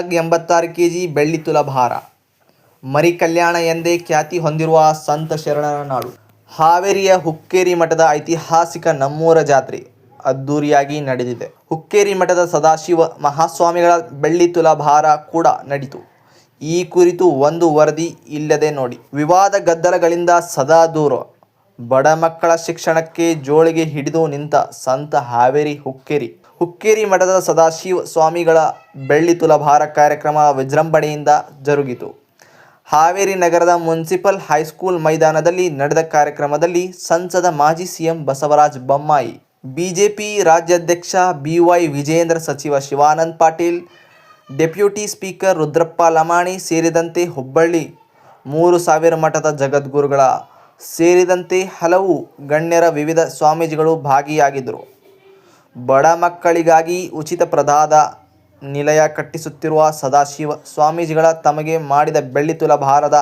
86 KG ಬೆಳ್ಳಿ ತುಲಾಭಾರ. ಮರಿ ಕಲ್ಯಾಣ ಎಂದೇ ಖ್ಯಾತಿ ಹೊಂದಿರುವ ಸಂತ ಶರಣರ ನಾಡು ಹಾವೇರಿಯ ಹುಕ್ಕೇರಿ ಮಠದ ಐತಿಹಾಸಿಕ ನಮ್ಮೂರ ಜಾತ್ರೆ ಅದ್ದೂರಿಯಾಗಿ ನಡೆದಿದೆ. ಹುಕ್ಕೇರಿ ಮಠದ ಸದಾಶಿವ ಮಹಾಸ್ವಾಮಿಗಳ ಬೆಳ್ಳಿ ತುಲಾಭಾರ ಕೂಡ ನಡೆಯಿತು. ಈ ಕುರಿತು ಒಂದು ವರದಿ ಇಲ್ಲದೆ ನೋಡಿ. ವಿವಾದ ಗದ್ದಲಗಳಿಂದ ಸದಾ ದೂರ, ಬಡ ಮಕ್ಕಳ ಶಿಕ್ಷಣಕ್ಕೆ ಜೋಳಿಗೆ ಹಿಡಿದು ನಿಂತ ಸಂತ ಹಾವೇರಿ ಹುಕ್ಕೇರಿ ಮಠದ ಸದಾಶಿವ ಸ್ವಾಮಿಗಳ ಬೆಳ್ಳಿ ತುಲಾಭಾರ ಕಾರ್ಯಕ್ರಮ ವಿಜೃಂಭಣೆಯಿಂದ ಜರುಗಿತು. ಹಾವೇರಿ ನಗರದ ಮುನ್ಸಿಪಲ್ ಹೈಸ್ಕೂಲ್ ಮೈದಾನದಲ್ಲಿ ನಡೆದ ಕಾರ್ಯಕ್ರಮದಲ್ಲಿ ಸಂಸದ ಮಾಜಿ ಸಿಎಂ ಬಸವರಾಜ ಬೊಮ್ಮಾಯಿ, ಬಿಜೆಪಿ ರಾಜ್ಯಾಧ್ಯಕ್ಷ BY ವಿಜೇಂದ್ರ, ಸಚಿವ ಶಿವಾನಂದ ಪಾಟೀಲ್, ಡೆಪ್ಯೂಟಿ ಸ್ಪೀಕರ್ ರುದ್ರಪ್ಪ ಲಮಾಣಿ ಸೇರಿದಂತೆ ಹುಬ್ಬಳ್ಳಿ 3000 ಮಠದ ಜಗದ್ಗುರುಗಳ ಸೇರಿದಂತೆ ಹಲವು ಗಣ್ಯರ ವಿವಿಧ ಸ್ವಾಮೀಜಿಗಳು ಭಾಗಿಯಾಗಿದ್ದರು. ಬಡ ಮಕ್ಕಳಿಗಾಗಿ ಉಚಿತ ಪ್ರಸಾದ ನಿಲಯ ಕಟ್ಟಿಸುತ್ತಿರುವ ಸದಾಶಿವ ಸ್ವಾಮೀಜಿಗಳ ತಮಗೆ ಮಾಡಿದ ಬೆಳ್ಳಿ ತುಲಾಭಾರದ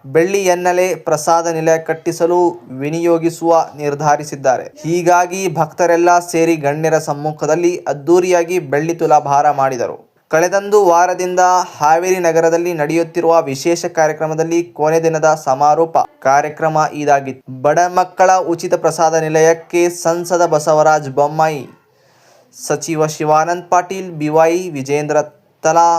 ಬೆಳ್ಳಿಯನ್ನಲೇ ಪ್ರಸಾದ ನಿಲಯ ಕಟ್ಟಿಸಲು ವಿನಿಯೋಗಿಸುವ ನಿರ್ಧರಿಸಿದ್ದಾರೆ. ಹೀಗಾಗಿ ಭಕ್ತರೆಲ್ಲ ಸೇರಿ ಗಣ್ಯರ ಸಮ್ಮುಖದಲ್ಲಿ ಅದ್ದೂರಿಯಾಗಿ ಬೆಳ್ಳಿ ತುಲಾಭಾರ ಮಾಡಿದರು. ಕಳೆದೊಂದು ವಾರದಿಂದ ಹಾವೇರಿ ನಗರದಲ್ಲಿ ನಡೆಯುತ್ತಿರುವ ವಿಶೇಷ ಕಾರ್ಯಕ್ರಮದಲ್ಲಿ ಕೊನೆ ದಿನದ ಸಮಾರೋಪ ಕಾರ್ಯಕ್ರಮ ಇದಾಗಿತ್ತು. ಬಡ ಮಕ್ಕಳ ಉಚಿತ ಪ್ರಸಾದ ನಿಲಯಕ್ಕೆ ಸಂಸದ ಬಸವರಾಜ ಬೊಮ್ಮಾಯಿ, ಸಚಿವ ಶಿವಾನಂದ ಪಾಟೀಲ್, BY ವಿಜೇಂದ್ರ ತಲಾ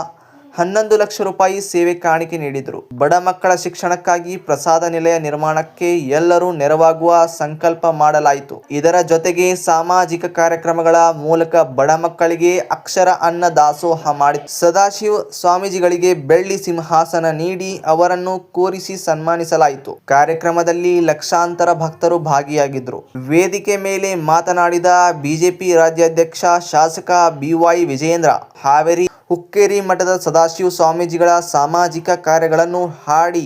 11 ಲಕ್ಷ ರೂಪಾಯಿ ಸೇವೆ ಕಾಣಿಕೆ ನೀಡಿದರು. ಬಡ ಮಕ್ಕಳ ಶಿಕ್ಷಣಕ್ಕಾಗಿ ಪ್ರಸಾದ ನಿಲಯ ನಿರ್ಮಾಣಕ್ಕೆ ಎಲ್ಲರೂ ನೆರವಾಗುವ ಸಂಕಲ್ಪ ಮಾಡಲಾಯಿತು. ಇದರ ಜೊತೆಗೆ ಸಾಮಾಜಿಕ ಕಾರ್ಯಕ್ರಮಗಳ ಮೂಲಕ ಬಡ ಮಕ್ಕಳಿಗೆ ಅಕ್ಷರ ಅನ್ನ ದಾಸೋಹ ಮಾಡಿ ಸದಾಶಿವ ಸ್ವಾಮೀಜಿಗಳಿಗೆ ಬೆಳ್ಳಿ ಸಿಂಹಾಸನ ನೀಡಿ ಅವರನ್ನು ಕೂರಿಸಿ ಸನ್ಮಾನಿಸಲಾಯಿತು. ಕಾರ್ಯಕ್ರಮದಲ್ಲಿ ಲಕ್ಷಾಂತರ ಭಕ್ತರು ಭಾಗಿಯಾಗಿದ್ದರು. ವೇದಿಕೆ ಮೇಲೆ ಮಾತನಾಡಿದ ಬಿಜೆಪಿ ರಾಜ್ಯಾಧ್ಯಕ್ಷ ಶಾಸಕ BY ವಿಜೇಂದ್ರ, ಹಾವೇರಿ ಹುಕ್ಕೇರಿ ಮಠದ ಸದಾಶಿವ ಸ್ವಾಮೀಜಿಗಳ ಸಾಮಾಜಿಕ ಕಾರ್ಯಗಳನ್ನು ಹಾಡಿ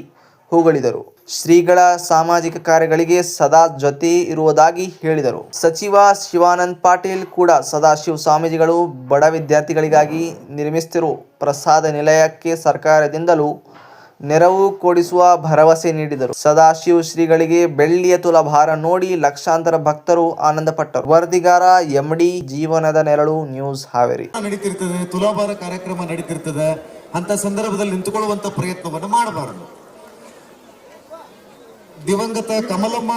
ಹೊಗಳಿದರು. ಶ್ರೀಗಳ ಸಾಮಾಜಿಕ ಕಾರ್ಯಗಳಿಗೆ ಸದಾ ಜೊತೆ ಇರುವುದಾಗಿ ಹೇಳಿದರು. ಸಚಿವ ಶಿವಾನಂದ ಪಾಟೀಲ್ ಕೂಡ ಸದಾಶಿವ ಸ್ವಾಮೀಜಿಗಳು ಬಡ ವಿದ್ಯಾರ್ಥಿಗಳಿಗಾಗಿ ನಿರ್ಮಿಸುತ್ತಿರುವ ಪ್ರಸಾದ ನಿಲಯಕ್ಕೆ ಸರ್ಕಾರದಿಂದಲೂ ನೆರವು ಕೊಡಿಸುವ ಭರವಸೆ ನೀಡಿದರು. ಸದಾಶಿವ ಶ್ರೀಗಳಿಗೆ ಬೆಳ್ಳಿಯ ತುಲಾಭಾರ ನೋಡಿ ಲಕ್ಷಾಂತರ ಭಕ್ತರು ಆನಂದಪಟ್ಟರು. ವರದಿಗಾರ MD, ಜೀವನದ ನೆರಳು, ನ್ಯೂಸ್ ಹಾವೇರಿ. ನಡೀತಿರ್ತದೆ, ತುಲಾಭಾರ ಕಾರ್ಯಕ್ರಮ ನಡೀತಿರ್ತದೆ. ಅಂತ ಸಂದರ್ಭದಲ್ಲಿ ನಿಂತುಕೊಳ್ಳುವಂತ ಪ್ರಯತ್ನವನ್ನು ಮಾಡಬಾರದು. ದಿವಂಗತ ಕಮಲಮ್ಮ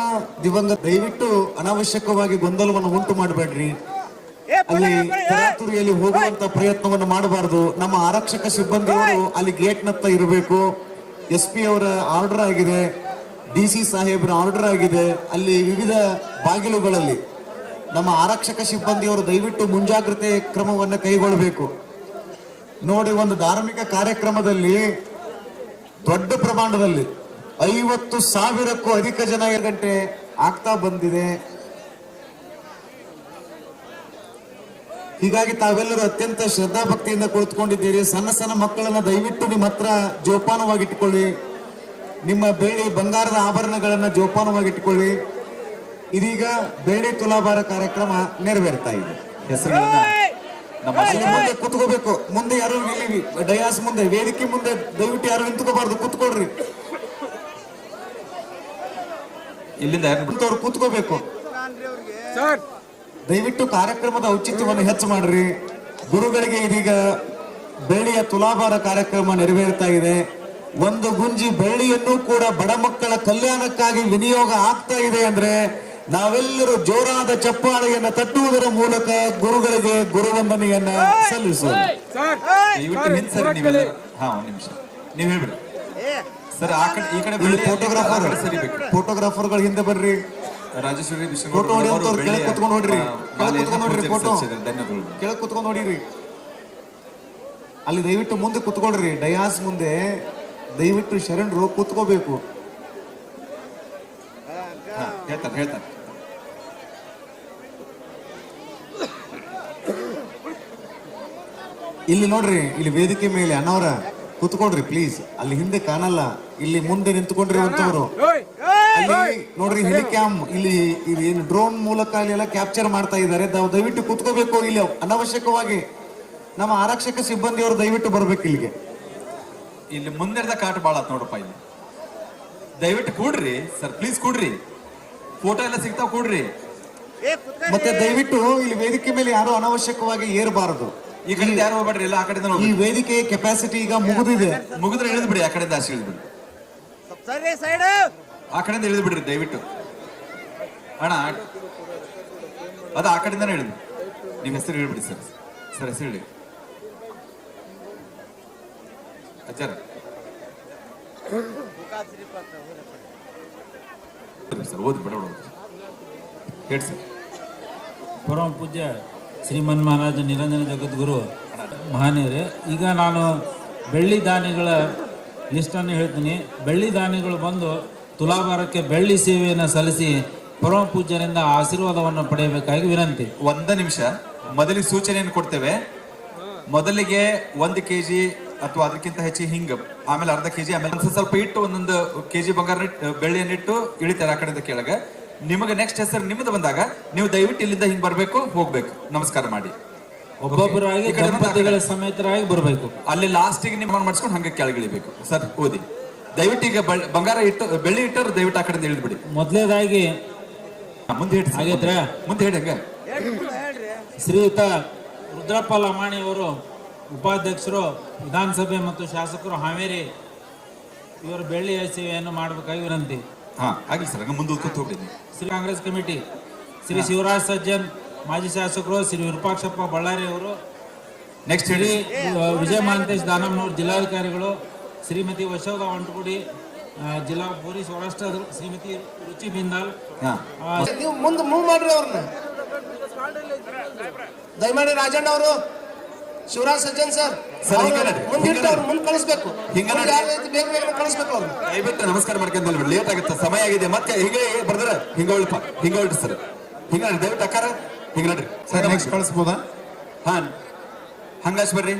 ದಯವಿಟ್ಟು ಅನಾವಶ್ಯಕವಾಗಿ ಗೊಂದಲವನ್ನು ಉಂಟು ಮಾಡಬೇಡ್ರಿ. ಅಲ್ಲಿ ತರಾತುರಿಯಲ್ಲಿ ಹೋಗುವಂತ ಪ್ರಯತ್ನವನ್ನು ಮಾಡಬಾರದು. ನಮ್ಮ ಆರಕ್ಷಕ ಸಿಬ್ಬಂದಿಯವರು ಅಲ್ಲಿ ಗೇಟ್ ನತ್ತ ಇರಬೇಕು. SP ಅವರ ಆರ್ಡರ್ ಆಗಿದೆ, DC ಸಾಹೇಬ್ರ ಆರ್ಡರ್ ಆಗಿದೆ. ಅಲ್ಲಿ ವಿವಿಧ ಬಾಗಿಲುಗಳಲ್ಲಿ ನಮ್ಮ ಆರಕ್ಷಕ ಸಿಬ್ಬಂದಿಯವರು ದಯವಿಟ್ಟು ಮುಂಜಾಗ್ರತೆ ಕ್ರಮವನ್ನು ಕೈಗೊಳ್ಳಬೇಕು. ನೋಡಿ, ಒಂದು ಧಾರ್ಮಿಕ ಕಾರ್ಯಕ್ರಮದಲ್ಲಿ ದೊಡ್ಡ ಪ್ರಮಾಣದಲ್ಲಿ 50,000ಕ್ಕೂ ಅಧಿಕ ಜನ ಗಂಟೆ ಆಗ್ತಾ ಬಂದಿದೆ. ಹೀಗಾಗಿ ತಾವೆಲ್ಲರೂ ಅತ್ಯಂತ ಶ್ರದ್ಧಾ ಭಕ್ತಿಯಿಂದ ಕುಳಿತುಕೊಂಡಿದ್ದೀರಿ. ಸಣ್ಣ ಸಣ್ಣ ಮಕ್ಕಳನ್ನ ದಯವಿಟ್ಟು ನಿಮ್ಮ ಹತ್ರ ಜೋಪಾನವಾಗಿಟ್ಟುಕೊಳ್ಳಿ. ನಿಮ್ಮ ಬೆಳ್ಳಿ ಬಂಗಾರದ ಆಭರಣಗಳನ್ನ ಜೋಪಾನವಾಗಿಟ್ಟುಕೊಳ್ಳಿ. ಇದೀಗ ಬೆಳ್ಳಿ ತುಲಾಭಾರ ಕಾರ್ಯಕ್ರಮ ನೆರವೇರ್ತಾ ಇದೆ. ಮುಂದೆ ಕುತ್ಕೋಬೇಕು. ಮುಂದೆ ಯಾರು ಇಲ್ಲಿ ಡಯಾಸ್ ಮುಂದೆ, ವೇದಿಕೆ ಮುಂದೆ ದಯವಿಟ್ಟು ಯಾರು ನಿಂತ್ಕೋಬಾರ್ದು, ಕುತ್ಕೊಳ್ರಿ. ಇಲ್ಲಿಂದ ಕೂತ್ಕೋಬೇಕು. ದಯವಿಟ್ಟು ಕಾರ್ಯಕ್ರಮದ ಔಚಿತ್ಯವನ್ನು ಹೆಚ್ಚು ಮಾಡ್ರಿ. ಗುರುಗಳಿಗೆ ಇದೀಗ ಬೆಳ್ಳಿಯ ತುಲಾಭಾರ ಕಾರ್ಯಕ್ರಮ ನೆರವೇರ್ತಾ ಇದೆ. ಒಂದು ಗುಂಜಿ ಬೆಳ್ಳಿಯನ್ನು ಕೂಡ ಬಡ ಮಕ್ಕಳ ಕಲ್ಯಾಣಕ್ಕಾಗಿ ವಿನಿಯೋಗ ಆಗ್ತಾ ಇದೆ ಅಂದ್ರೆ ನಾವೆಲ್ಲರೂ ಜೋರಾದ ಚಪ್ಪಾಳೆಯನ್ನ ತಟ್ಟುವುದರ ಮೂಲಕ ಗುರುಗಳಿಗೆ ಗುರುವಂದನೆಯನ್ನ ಸಲ್ಲಿಸೋಣ. ನೀವು ಹೇಳ್ಬಿಡಿ ಸರ್. ಈ ಕಡೆ ಫೋಟೋಗ್ರಾಫರ್ಗಳು ಹಿಂದೆ ಬರ್ರಿ. ಫೋಟೋ ಕೆಳಗೆ ಕುತ್ಕೊಂಡು ನೋಡ್ರಿ, ಫೋಟೋ ಕೆಳಗೆ ಕುತ್ಕೊಂಡು ನೋಡಿರಿ. ಅಲ್ಲಿ ದಯವಿಟ್ಟು ಮುಂದೆ ಕುತ್ಕೊಳ್ರಿ. ಡಯಾಸ್ ಮುಂದೆ ದಯವಿಟ್ಟು ಶರಣರು ಕುತ್ಕೋಬೇಕು. ಹೇಳ್ತಾರೆ ಇಲ್ಲಿ ನೋಡ್ರಿ, ಇಲ್ಲಿ ವೇದಿಕೆ ಮೇಲೆ ಅಣ್ಣವರ ಕುತ್ಕೊಳ್ರಿ ಪ್ಲೀಸ್. ಅಲ್ಲಿ ಹಿಂದೆ ಕಾಣಲ್ಲ, ಇಲ್ಲಿ ಮುಂದೆ ನಿಂತ್ಕೊಂಡಿರುವಂತವ್ರು. ಅಲ್ಲಿ ನೋಡ್ರಿ, ಹೆಲಿಕ್ಯಾಮ್ ಇಲ್ಲಿ ಏನು ಡ್ರೋನ್ ಮೂಲಕ ಅಲ್ಲಿ ಎಲ್ಲ ಕ್ಯಾಪ್ಚರ್ ಮಾಡ್ತಾ ಇದ್ದಾರೆ. ದಯವಿಟ್ಟು ಕುತ್ಕೋಬೇಕು. ಇಲ್ಲಿ ಅನಾವಶ್ಯಕವಾಗಿ ನಮ್ಮ ಆರಕ್ಷಕ ಸಿಬ್ಬಂದಿಯವರು ದಯವಿಟ್ಟು ಬರ್ಬೇಕು ಇಲ್ಲಿಗೆ. ಇಲ್ಲಿ ಮುಂದೆ ಕಾಟ ಬಾಳ ನೋಡಪ್ಪ. ಇಲ್ಲಿ ದಯವಿಟ್ಟು ಕೂಡ್ರಿ ಸರ್, ಪ್ಲೀಸ್ ಕೂಡ್ರಿ. ಫೋಟೋ ಎಲ್ಲ ಸಿಗ್ತಾವ, ಕೂಡ್ರಿ. ಮತ್ತೆ ದಯವಿಟ್ಟು ಇಲ್ಲಿ ವೇದಿಕೆ ಮೇಲೆ ಯಾರು ಅನಾವಶ್ಯಕವಾಗಿ ಏರಬಾರದು. ಈ ಕಡೆಯಿಂದ ಯಾರು ಹೋಗ್ಬೇಡ್ರಿ, ಎಲ್ಲ ಆ ಕಡೆಯಿಂದ ಈ ಹೋಗ್ರಿ. ವೇದಿಕೆ ಕೆಪಾಸಿಟಿ ಈಗ ಮುಗಿದಿದೆ. ಮುಗಿದ್ರೆ ಇಳಿದು ಬಿಡಿ, ಆ ಕಡೆಯಿಂದ ಆಚೆ ಇಳಿದು ಬಿಡಿ, ಆ ಕಡೆಯಿಂದ ಇಳಿದು ಬಿಡ್ರಿ ದಯವಿಟ್ಟು. ಅಣ್ಣ ಅದು ಆ ಕಡೆಯಿಂದಾನೆ ಇಳಿದು, ನಿಮ್ಮ ಹೆಸರು ಹೇಳ್ಬಿಡಿ ಸರ್. ಸರ್ ಹೆಸರು ಹೇಳಿ ಅಜ್ಜಾರ. ಸರ್ ಓದಿ ಬೇಡ ಹೇಳಿ ಸರ್. ಪರಮ ಪೂಜ್ಯ ಶ್ರೀಮನ್ ಮಹಾರಾಜ ನಿರಂಜನ ಜಗದ್ಗುರು ಮಹಾನೀಯರೇ, ಈಗ ನಾನು ಬೆಳ್ಳಿ ದಾನಿಗಳ ಲಿಸ್ಟನ್ನು ಹೇಳ್ತೀನಿ. ಬೆಳ್ಳಿ ದಾನಿಗಳು ಬಂದು ತುಲಾಭಾರಕ್ಕೆ ಬೆಳ್ಳಿ ಸೇವೆಯನ್ನು ಸಲ್ಲಿಸಿ ಪರಮ ಪೂಜ್ಯರಿಂದ ಆಶೀರ್ವಾದವನ್ನು ಪಡೆಯಬೇಕಾಗಿ ವಿನಂತಿ. ಒಂದ ನಿಮಿಷ, ಮೊದಲಿಗೆ ಸೂಚನೆಯನ್ನು ಕೊಡ್ತೇವೆ. ಮೊದಲಿಗೆ 1 kg ಅಥವಾ ಅದಕ್ಕಿಂತ ಹೆಚ್ಚು ಹಿಂಗ, ಆಮೇಲೆ ಅರ್ಧ kg, ಆಮೇಲೆ ಸ್ವಲ್ಪ ಇಟ್ಟು ಒಂದೊಂದು kg ಬಂಗಾರ ಬೆಳ್ಳಿಯನ್ನಿಟ್ಟು ಇಳಿತಾರೆ ಆ ಕಡೆಯಿಂದ ಕೆಳಗೆ. ನಿಮಗೆ ನೆಕ್ಸ್ಟ್ ಹೆಸರು ನಿಮ್ಮದು ಬಂದಾಗ ನೀವು ದಯವಿಟ್ಟು ಇಲ್ಲಿಂದ ಹಿಂಗ್ ಬರ್ಬೇಕು, ಹೋಗ್ಬೇಕು, ನಮಸ್ಕಾರ ಮಾಡಿ. ಒಬ್ಬೊಬ್ಬರಾಗಿ ದಂಪತಿಗಳ ಸಮೇತರಾಗಿ ಬರಬೇಕು. ಅಲ್ಲಿ ಲಾಸ್ಟಿಗೆ ನಿಮ್ಮ ಮಾಡಿಸ್ಕೊಂಡು ಹಂಗೆ ಕೆಳಗಿಳಿಬೇಕು. ಸರ್ ಓದಿ ದಯವಿಟ್ಟು. ಈಗ ಬಂಗಾರ ಇಟ್ಟು ಬೆಳ್ಳಿ ಇಟ್ಟರು ದಯವಿಟ್ಟು ಆ ಕಡೆಯಿಂದ ಇಳಿದು ಬಿಡಿ. ಮೊದಲೇದಾಗಿ ಮುಂದೆ ಹೇಳಿ ಹಾಗಿದ್ರೆ ಮುಂದೆ ಹೇಳಿ. ಹಂಗೆ ಶ್ರೀಯುತ ರುದ್ರಪ್ಪ ಲಮಾಣಿ ಅವರು ಉಪಾಧ್ಯಕ್ಷರು, ವಿಧಾನಸಭೆ ಮತ್ತು ಶಾಸಕರು ಹಾವೇರಿ, ಇವರು ಬೆಳ್ಳಿ ಸೇವೆಯನ್ನು ಮಾಡಬೇಕಾಗಿ ವಿನಂತಿ. ಹಾ ಆಗ್ಲಿ ಸರ್, ಹಂಗೆ ಮುಂದೆ ಕೂತ್ ಹೋಗ್ಬಿಡಿ. ಶ್ರೀ ಕಾಂಗ್ರೆಸ್ ಕಮಿಟಿ ಶ್ರೀ ಶಿವರಾಜ್ ಸಜ್ಜನ್ ಮಾಜಿ ಶಾಸಕರು, ಶ್ರೀ ವಿರೂಪಾಕ್ಷಪ್ಪ ಬಳ್ಳಾರಿ ಅವರು, ನೆಕ್ಸ್ಟ್ ಶ್ರೀ ಹೇಳಿ. ವಿಜಯ ಮಹಾಂತೇಶ್ ದಾನಮ್ನವರು ಜಿಲ್ಲಾಧಿಕಾರಿಗಳು, ಶ್ರೀಮತಿ ವಶೋಧ ವಂಟಗುಡಿ ಜಿಲ್ಲಾ ಪೊಲೀಸ್ ವರಿಷ್ಠ, ಶ್ರೀಮತಿ ರುಚಿ ಬಿಂದಾಲ್. ಹಾ ನೀವು ಮುಂದೆ ಮೂವ್ ಮಾಡ್ರಿ ಅವ್ರನ್ನ. ದಯಮಾಡಿ ರಾಜಣ್ಣ ಅವರು, ಶಿವರಾಜ್ ಸಜ್ಜನ್ ಸರ್ ಮುಂದೆ ಕಳಿಸ್ಬೇಕು. ಬೇಗ ಬೇಗ ಕಳಿಸ್ಬೇಕು ಅವ್ರು. ದಯವಿಟ್ಟು ನಮಸ್ಕಾರ ಮಾಡ್ಕೊಂಡ್ ಲೇಟ್ ಆಗುತ್ತೆ, ಸಮಯ ಆಗಿದೆ. ಮತ್ತೆ ಹಿಂಗೆ ಬರ್ದಾರ ಹಿಂಗ ಹೊಳ್ಳಿ ಸರ್, ಹಿಂಗ ದಯವಿಟ್ಟು ಅಕ್ಕಾರ ಹಿಂಗ ನಡ್ರಿ ಸರ್ ನೆಕ್ಸ್ಟ್ ಕಳಿಸ್ಬೋದಾ? ಹಾ ಹಂಗಾಸ್ ಬರ್ರಿ.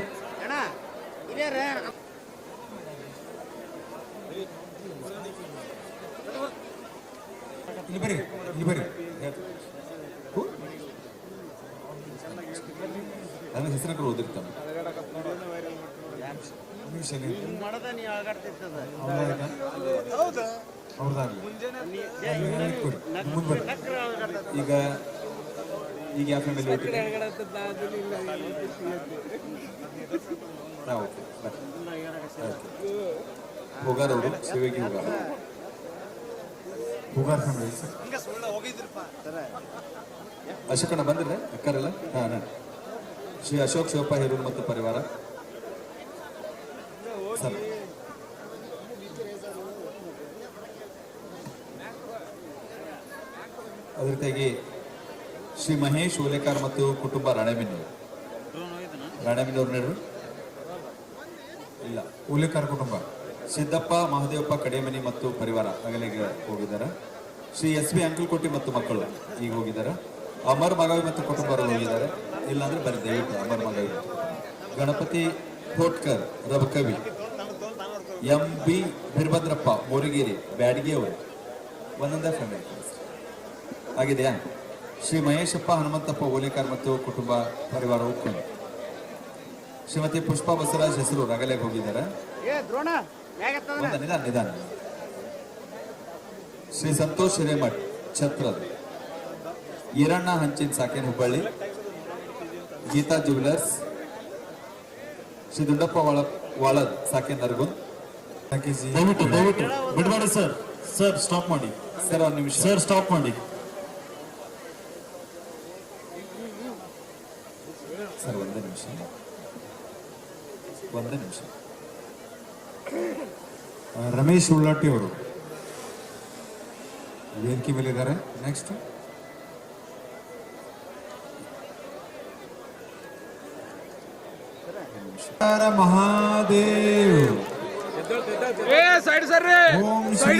ಇಲ್ಲಿ ಬರ್ರಿ, ಇಲ್ಲಿ ಬರ್ರಿ. ನನ್ನ ಹೆಸರು ಓದಿರ್ತಾನೆ. ಈಗ ಈಗ ಯಾವ family ಹೋಗಾರವರು Shivaji Hugar family sir. ಅಶೋಕಣ್ಣ ಬಂದಿಲ್ಲ ಅಕ್ಕರೆಲ್ಲ. ಹಾ ಶ್ರೀ ಅಶೋಕ್ ಶಿವಪ್ಪ ಹಿರೂರು ಮತ್ತು ಪರಿವಾರ ಸರ್. ಅದೇ ರೀತಿಯಾಗಿ ಶ್ರೀ ಮಹೇಶ್ ಓಲೇಕಾರ್ ಮತ್ತು ಕುಟುಂಬ ರಾಣೆಬೆನ್ನೂರು ನೆರರು ಇಲ್ಲ. ಓಲೇಕಾರ್ ಕುಟುಂಬ. ಸಿದ್ದಪ್ಪ ಮಹದೇವಪ್ಪ ಕಡೇಮನಿ ಮತ್ತು ಪರಿವಾರ ಅಗಲಿಗೆ ಹೋಗಿದ್ದಾರೆ. ಶ್ರೀ ಎಸ್ ಬಿ ಅಂಕಲ್ಕೋಟಿ ಮತ್ತು ಮಕ್ಕಳು ಈಗ ಹೋಗಿದ್ದಾರೆ. ಅಮರ್ ಮಗಾವಿ ಮತ್ತು ಕುಟುಂಬರು ಹೋಗಿದ್ದಾರೆ. ಇಲ್ಲಾಂದ್ರೆ ಬರೀ ದಯವಿಟ್ಟು ಅಮರ್ ಮಗಾವಿ. ಗಣಪತಿ ಕೋಟ್ಕರ್ ರಬಕವಿ, MB ವೀರಭದ್ರಪ್ಪ ಮೋರಿಗೇರಿ ಬ್ಯಾಡಗಿ ಅವರು ಒಂದೊಂದೇ ಫ್ಯಾಮಿಲಿ ಆಗಿದೆಯಾ. ಶ್ರೀ ಮಹೇಶಪ್ಪ ಹನುಮಂತಪ್ಪ ಓಲೇಕಾರ್ ಮತ್ತು ಕುಟುಂಬ ಪರಿವಾರ ಉಕ್ಕೊಂಡು. ಶ್ರೀಮತಿ ಪುಷ್ಪಾ ಬಸವರಾಜ್ ಹೆಸರು ರಗಲೆಗೆ ಹೋಗಿದ್ದಾರೆ. ನಿಧಾನ. ಶ್ರೀ ಸಂತೋಷ್ ಹಿರೇಮಠ್ ಛತ್ರದ, ಈರಣ್ಣ ಹಂಚಿನ ಸಾಕೇನ್ ಹುಬ್ಬಳ್ಳಿ, ಗೀತಾ ಜ್ಯುವೆಲರ್ಸ್, ಶ್ರೀ ದುಂಡಪ್ಪ ವಾಳದ್ ಸಾಕೇನ್ ನರಗುಂದ್. ದಯವಿಟ್ಟು ಬಿಡಬೇಡಿ ಸರ್. ಸರ್ ಸ್ಟಾಪ್ ಮಾಡಿ ಸರ್, ಒಂದು ನಿಮಿಷ ಸರ್, ಸ್ಟಾಪ್ ಮಾಡಿ ಸರ್, ಒಂದೇ ನಿಮಿಷ. ರಮೇಶ್ ಉಳ್ಳಾಟಿ ಅವರು ವೇದಿಕೆ ಮೇಲೆ ಇದ್ದಾರೆ. ನೆಕ್ಸ್ಟ್ ಮಹಾದೇವ್. ಓಂ ಶ್ರೀ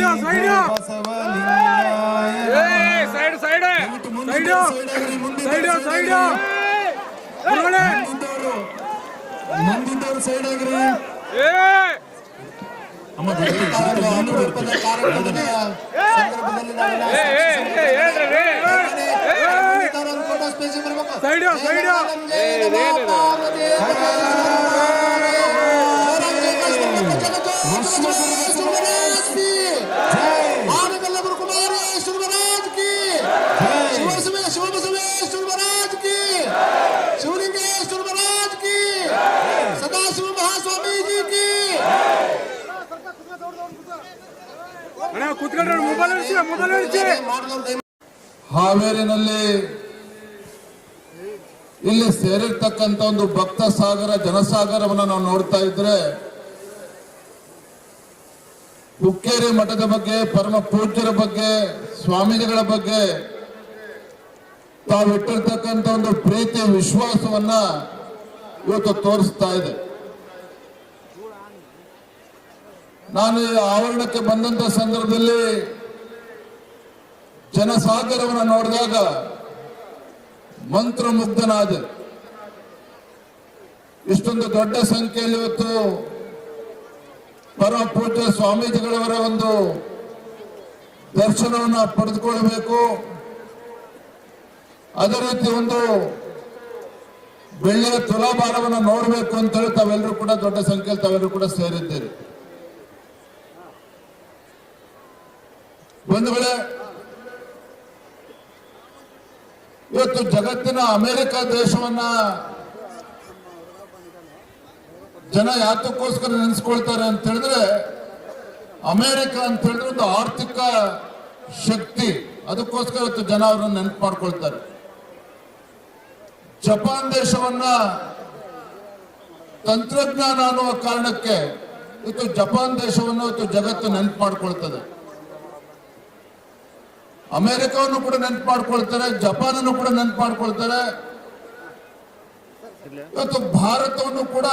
ಮುಂದಿದ್ದವರು ಸೈಡ್ ಆಗ್ರಿ. ಶಿವಲಿಂಗೇಶ್ವರ ಮಹಾರಾಜ್ ಕಿ ಹಾವೇರಿನಲ್ಲಿ ಇಲ್ಲಿ ಸೇರಿರ್ತಕ್ಕಂಥ ಒಂದು ಭಕ್ತ ಸಾಗರ ಜನಸಾಗರವನ್ನು ನಾವು ನೋಡ್ತಾ ಇದ್ರೆ ಹುಕ್ಕೇರಿ ಮಠದ ಬಗ್ಗೆ, ಪರಮ ಪೂಜ್ಯರ ಬಗ್ಗೆ, ಸ್ವಾಮೀಜಿಗಳ ಬಗ್ಗೆ ತಾವಿಟ್ಟಿರ್ತಕ್ಕಂಥ ಒಂದು ಪ್ರೀತಿ ವಿಶ್ವಾಸವನ್ನ ಇವತ್ತು ತೋರಿಸ್ತಾ ಇದೆ. ನಾನು ಈ ಆವರಣಕ್ಕೆ ಬಂದಂತ ಸಂದರ್ಭದಲ್ಲಿ ಜನಸಾಗರವನ್ನು ನೋಡಿದಾಗ ಮಂತ್ರಮುಗ್ಧನಾದೆ. ಇಷ್ಟೊಂದು ದೊಡ್ಡ ಸಂಖ್ಯೆಯಲ್ಲಿ ಇವತ್ತು ಪರಮ ಪೂಜ್ಯ ಸ್ವಾಮೀಜಿಗಳವರ ಒಂದು ದರ್ಶನವನ್ನು ಪಡೆದುಕೊಳ್ಳಬೇಕು, ಅದೇ ರೀತಿ ಒಂದು ಬೆಳ್ಳಿಯ ತುಲಾಭಾರವನ್ನು ನೋಡಬೇಕು ಅಂತ ಹೇಳಿ ತಾವೆಲ್ಲರೂ ಕೂಡ ದೊಡ್ಡ ಸಂಖ್ಯೆಯಲ್ಲಿ ತಾವೆಲ್ಲರೂ ಕೂಡ ಸೇರಿದ್ದೀರಿ. ಬಂಧುಗಳೇ, ಇವತ್ತು ಜಗತ್ತಿನ ಅಮೆರಿಕ ದೇಶವನ್ನ ಜನ ಯಾತಕ್ಕೋಸ್ಕರ ನೆನೆಸ್ಕೊಳ್ತಾರೆ ಅಂತ ಹೇಳಿದ್ರೆ, ಅಮೆರಿಕ ಅಂತ ಹೇಳಿದ್ರೆ ಒಂದು ಆರ್ಥಿಕ ಶಕ್ತಿ, ಅದಕ್ಕೋಸ್ಕರ ಇವತ್ತು ಜನ ಅವರನ್ನು ನೆನಪು ಮಾಡ್ಕೊಳ್ತಾರೆ. ಜಪಾನ್ ದೇಶವನ್ನ ತಂತ್ರಜ್ಞಾನ ಅನ್ನುವ ಕಾರಣಕ್ಕೆ ಇವತ್ತು ಜಪಾನ್ ದೇಶವನ್ನು ಇವತ್ತು ಜಗತ್ತು ನೆನಪು ಮಾಡ್ಕೊಳ್ತದೆ. ಅಮೆರಿಕವನ್ನು ಕೂಡ ನೆನಪು ಮಾಡ್ಕೊಳ್ತಾರೆ, ಜಪಾನನ್ನು ಕೂಡ ನೆನಪು ಮಾಡ್ಕೊಳ್ತಾರೆ. ಇವತ್ತು ಭಾರತವನ್ನು ಕೂಡ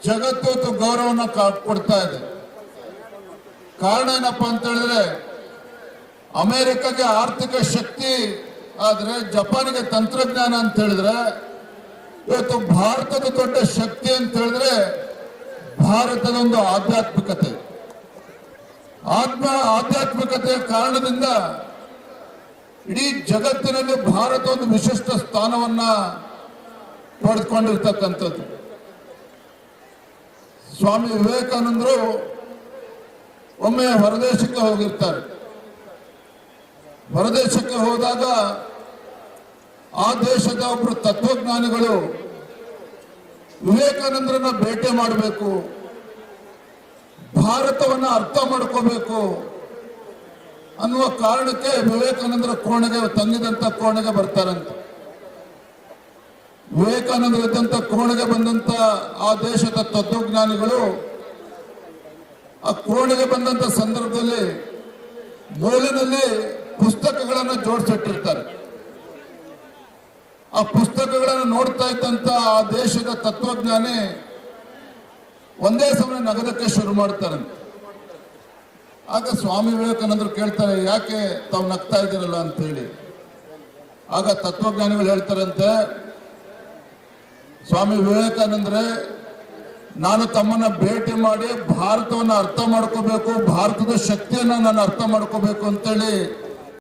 ಜಗತ್ತು ಇವತ್ತು ಗೌರವವನ್ನು ಕೊಡ್ತಾ ಇದೆ. ಕಾರಣ ಏನಪ್ಪಾ ಅಂತ ಹೇಳಿದ್ರೆ, ಅಮೆರಿಕಗೆ ಆರ್ಥಿಕ ಶಕ್ತಿ ಆದ್ರೆ ಜಪಾನಿಗೆ ತಂತ್ರಜ್ಞಾನ ಅಂತ ಹೇಳಿದ್ರೆ, ಇವತ್ತು ಭಾರತದ ದೊಡ್ಡ ಶಕ್ತಿ ಅಂತ ಹೇಳಿದ್ರೆ ಭಾರತದ ಒಂದು ಆಧ್ಯಾತ್ಮಿಕತೆ. ಆಧ್ಯಾತ್ಮಿಕತೆಯ ಕಾರಣದಿಂದ ಇಡೀ ಜಗತ್ತಿನಲ್ಲಿ ಭಾರತ ಒಂದು ವಿಶಿಷ್ಟ ಸ್ಥಾನವನ್ನ ಪಡೆದುಕೊಂಡಿರ್ತಕ್ಕಂಥದ್ದು. ಸ್ವಾಮಿ ವಿವೇಕಾನಂದರು ಒಮ್ಮೆ ಹೊರದೇಶಕ್ಕೆ ಹೋಗಿರ್ತಾರೆ. ಹೊರದೇಶಕ್ಕೆ ಹೋದಾಗ ಆ ದೇಶದ ಒಬ್ಬರು ತತ್ವಜ್ಞಾನಿಗಳು ವಿವೇಕಾನಂದರನ್ನ ಭೇಟಿ ಮಾಡಬೇಕು, ಭಾರತವನ್ನ ಅರ್ಥ ಮಾಡ್ಕೋಬೇಕು ಅನ್ನುವ ಕಾರಣಕ್ಕೆ ವಿವೇಕಾನಂದರ ಕೋಣೆಗೆ, ತಂಗಿದಂತ ಕೋಣೆಗೆ ಬರ್ತಾರಂತೆ. ವಿವೇಕಾನಂದರ ಇದ್ದಂತ ಕೋಣೆಗೆ ಬಂದಂತ ಆ ದೇಶದ ತತ್ವಜ್ಞಾನಿಗಳು ಆ ಕೋಣೆಗೆ ಬಂದಂತ ಸಂದರ್ಭದಲ್ಲಿ ಮೂಲಿನಲ್ಲಿ ಪುಸ್ತಕಗಳನ್ನು ಜೋಡಿಸಿಟ್ಟಿರ್ತಾರೆ. ಆ ಪುಸ್ತಕಗಳನ್ನು ನೋಡ್ತಾ ಇದ್ದಂತ ಆ ದೇಶದ ತತ್ವಜ್ಞಾನಿ ಒಂದೇ ಸಮಯ ನಗದಕ್ಕೆ ಶುರು ಮಾಡ್ತಾರಂತೆ. ಆಗ ಸ್ವಾಮಿ ವಿವೇಕಾನಂದರು ಕೇಳ್ತಾರೆ, ಯಾಕೆ ತಾವು ನಗ್ತಾ ಇದ್ದೀರಲ್ಲ ಅಂತ ಹೇಳಿ. ಆಗ ತತ್ವಜ್ಞಾನಿಗಳು ಹೇಳ್ತಾರಂತೆ, ಸ್ವಾಮಿ ವಿವೇಕಾನಂದ್ರೆ, ನಾನು ತಮ್ಮನ್ನ ಭೇಟಿ ಮಾಡಿ ಭಾರತವನ್ನು ಅರ್ಥ ಮಾಡ್ಕೋಬೇಕು, ಭಾರತದ ಶಕ್ತಿಯನ್ನ ನಾನು ಅರ್ಥ ಮಾಡ್ಕೋಬೇಕು ಅಂತೇಳಿ